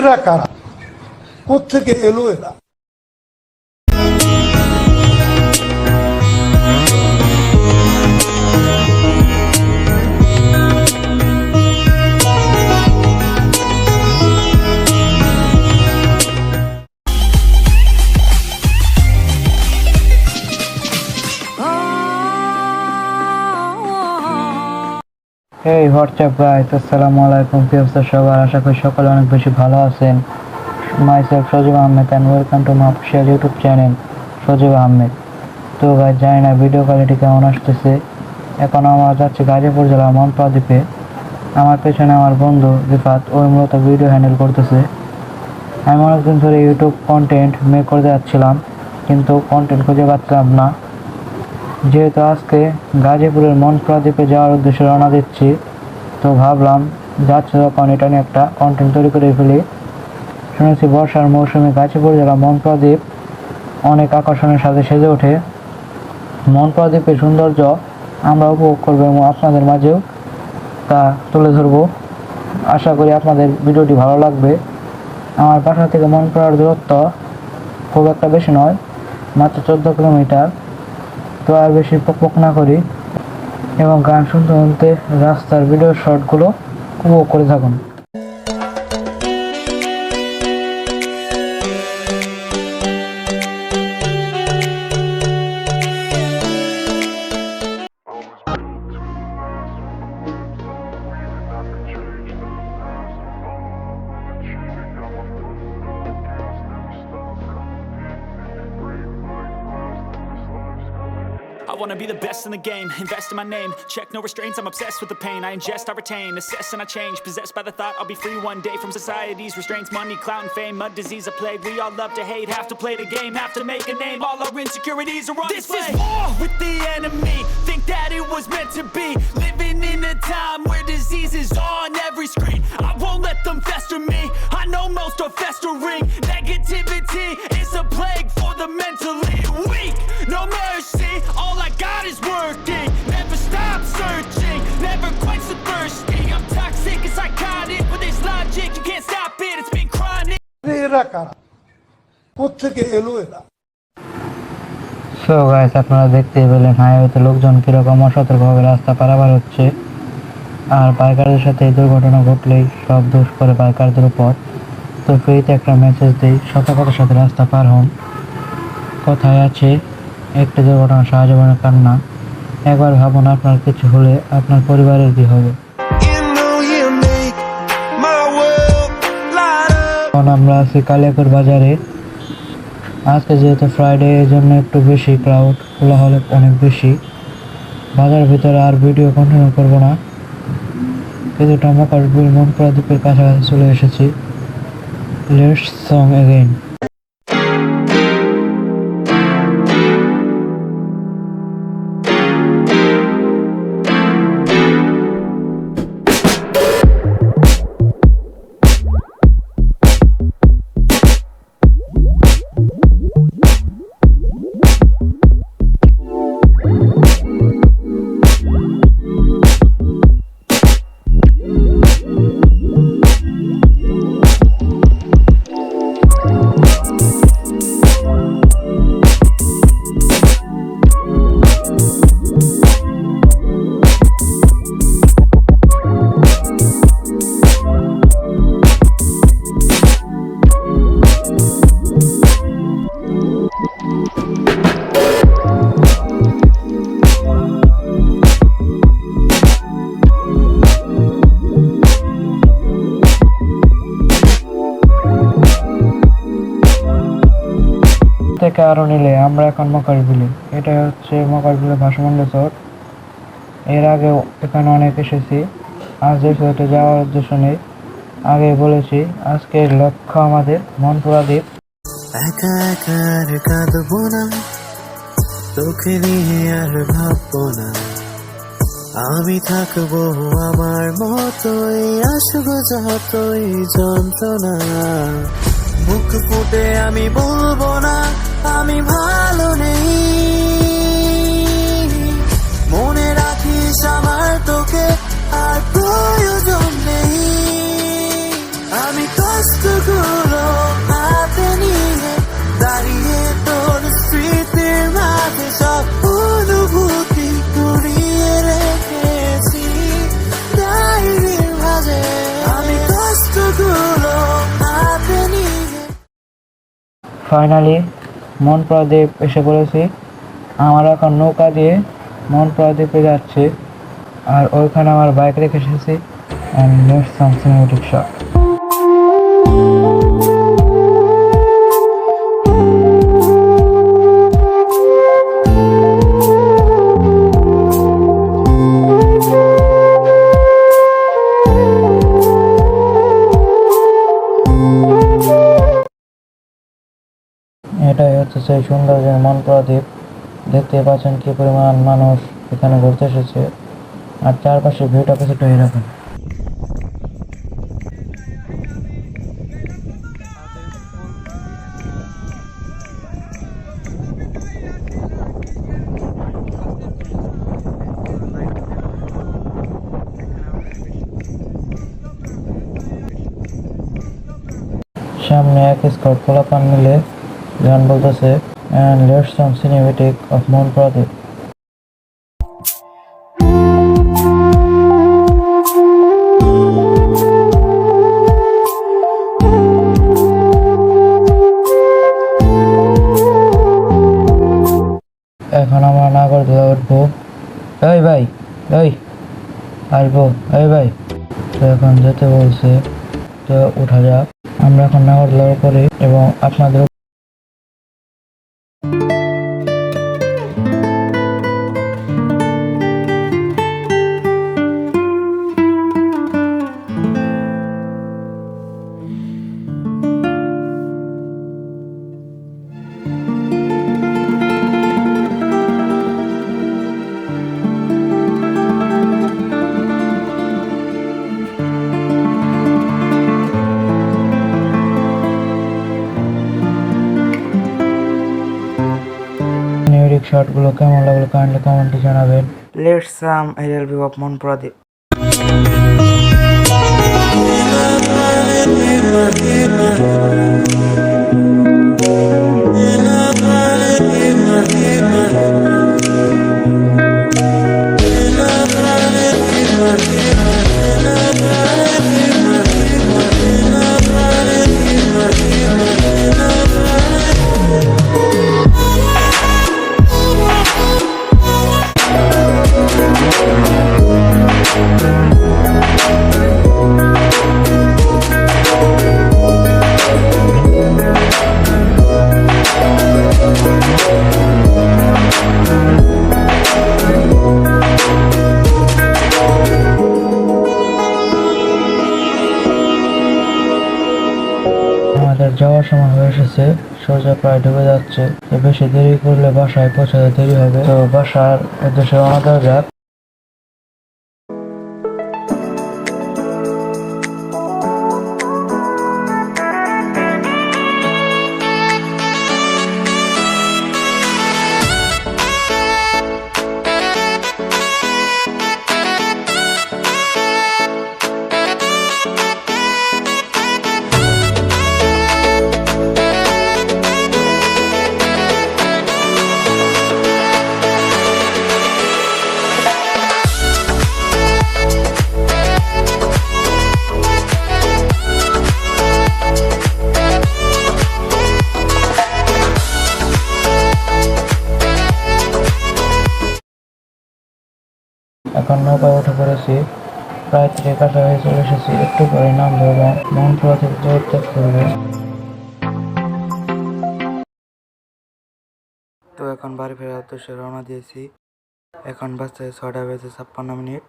এরা কারা, কোত্থেকে এলো এরা? এই হোয়াটসঅ্যাপ গাইস, আসসালামু আলাইকুম। কি অবস্থা সবার? আশা করি সকলে অনেক বেশি ভালো আছেন। Myself Sajib Ahmed and welcome to my official YouTube channel Sajib Ahmed. তো গাইস, জানি না ভিডিও কোয়ালিটি কেমন আসতেছে। এখন আমরা যাচ্ছি গাজীপুর জেলার মনপা দ্বীপে। আমার পেছনে আমার বন্ধু রিফাত, ওই মূলত ভিডিও হ্যান্ডেল করতেছে। আমি অনেকদিন ধরে ইউটিউব কন্টেন্ট মেক করতে যাচ্ছিলাম, কিন্তু কন্টেন্ট খুঁজে পাচ্ছিলাম না। যেহেতু আজকে গাজীপুরের মনপা দ্বীপে যাওয়ার উদ্দেশ্যে রওনা দিচ্ছি, তো ভাবলাম যাচ্ছে যখন এটা নিয়ে একটা কন্টেন্ট তৈরি করে ফেলি। শুনেছি বর্ষার মৌসুমে গাজীপুর জেলা মনপা দ্বীপ অনেক আকর্ষণের সাথে সেজে ওঠে। মনপা দ্বীপের সৌন্দর্য আমরা উপভোগ করবো এবং আপনাদের মাঝেও তা তুলে ধরবো। আশা করি আপনাদের ভিডিওটি ভালো লাগবে। আমার বাসা থেকে মনপার দূরত্ব খুব একটা বেশি নয়, মাত্র 14 কিলোমিটার। তো আর বেশি পক না করি এবং গান শুনতে শুনতে রাস্তার ভিডিও শর্টগুলো উপভোগ করে থাকুন। I wanna be the best in the game, invest in my name, check no restraints, I'm obsessed with the pain. I ingest, I retain, assess and I change, possessed by the thought I'll be free one day from society's restraints. Money, clout and fame, a disease, a plague. We all love to hate, have to play the game, have to make a name. All our insecurities are on display. This is war with the enemy, think that it was meant to be. Living in a time where disease is on every screen. I won't let them fester me, I know most are festering. Negativity is a plague for the mentally weak. No mercy, all I got is working. Never stop searching, never quench the thirsty. I'm toxic and psychotic, with this logic you can't stop it, it's been chronic. এরা কারা, কোত্থেকে এলো এরা? So guys, আপনারা দেখতে পেলেন হাইওয়েতে লোকজন কিরকম অসতর্কভাবে রাস্তা পারাপার হচ্ছে। আর বাইকারদের সাথে এই দুর্ঘটনা ঘটলেই সব দোষ করে বাইকারদের উপর। তো ফ্রিতে একটা মেসেজ দিই, সতর্কতার সাথে রাস্তা পার হন। কথায় আছে, একটি দুর্ঘটনা সারা জীবনের কান্না। একবার ভাবুন, আপনার কিছু হলে আপনার পরিবারের কি হবে। এখন আমরা আছি কালিয়াকৈর বাজারে। আজকে যেহেতু ফ্রাইডে, এই জন্য একটু বেশি ক্রাউড, খোলা হলে অনেক বেশি। বাজারের ভিতরে আর ভিডিও কন্টিনিউ করবো না, কিছুটা মনপা দ্বীপের কাছাকাছি চলে এসেছি। Let's song again. থেকে আরো নিলে আমরা এখন মকারবিলে। এটা হচ্ছে মকারবিলে ভাসমান রিসোর্ট। এর আগেও এখানে অনেক এসেছি। আজ রিসোর্টে যাওয়ার উদ্দেশ্য নেই, আগে বলেছি আজকের লক্ষ্য আমাদের মনপুরা দ্বীপ। একা একা আর কাঁদবো না, তোকে নিয়ে আর ভাববো না, আমি থাকবো আমার মতোই, আসবো যতই যন্ত্রণা। মুখ ফুটে আমি বলবো না আমি ভালো নেই, মনে রাখিস আমার তোকে আর প্রয়োজন নেই। আমি কষ্ট কষ্টগুলো হাতে নিয়ে দাঁড়িয়ে তোর স্মৃতির মাঝে সব অনুভূতি কুড়িয়ে রেখেছি ডায়েরির মাঝে আমি কষ্টগুলো হাতে নিয়ে। ফাইনালি মন প্রদীপ এসে পড়েছি। আমরা এখন নৌকা দিয়ে মন প্রদীপে যাচ্ছি, আর ওইখানে আমার বাইক রেখে এসেছি। And next some cinematic shot. এটাই হচ্ছে সেই সৌন্দর্যের মন প্রদীপ। দেখতে পাচ্ছেন কি পরিমাণ মানুষ এখানে ঘুরতে এসেছে, আর চারপাশে ভিউটা কিছুটা এরকম। সামনে এক স্কট পোলাপান মিলে গান বলতেছে, and let's some cinematic of মন প্রদীপ। এখন আমরা নাগরদোলা উঠবো। এই ভাই, এই আসবো, এই ভাই। তো এখন যেতে বলছে, তো উঠা যাক। আমরা এখন নাগরদোলার উপরে, এবং আপনাদের শর্টগুলো কেমন লাগলো কাইন্ডলি কমেন্টে জানাবেন। Let's some Arial view of মন প্রদীপ। আমাদের যাওয়ার সময় হয়ে এসেছে, সোজা প্রায় ডুবে যাচ্ছে। তো বেশি দেরি করলে বাসায় পৌঁছাতে দেরি হবে। তো বাসার উদ্দেশ্যে রওনা দেওয়া যাক। এখন নৌকায় উঠে পড়েছি, প্রায় থেকে কাছাকাছি চলে এসেছি। একটু পরে নামবো এবং মন প্রদীপ ত্যাগ করবে। তো এখন বাড়ি ফেরার উদ্দেশ্যে রওনা দিয়েছি। এখন বাজছে 6:56।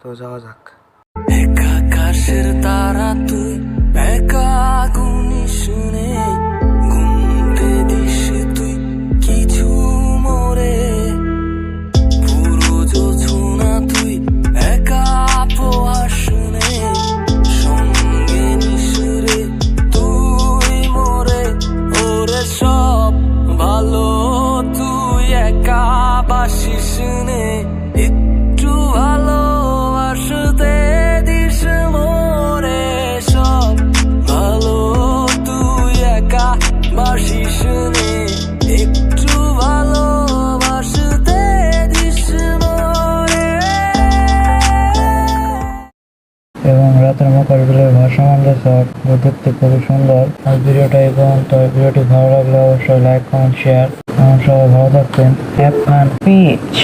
তো যাওয়া যাক। একা আকাশের তারা তুই, একা আগুনি শুনে ঘুমতে দিস তুই কিছু মোরে, পুরো জোছনা তুই একা পোহার শুনে সঙ্গে নিশুরে তুই মোরে, ওরে সব ভালো তুই একা বাসিস নে, একটু ভালোবাসতে কেমন গেছে দেখতে খুবই সুন্দর। আর ভিডিওটা এই পর্যন্ত। ভিডিওটি ভালো লাগলে অবশ্যই লাইক কমেন্ট শেয়ার। সবাই ভালো থাকবেন। Have fun pitch.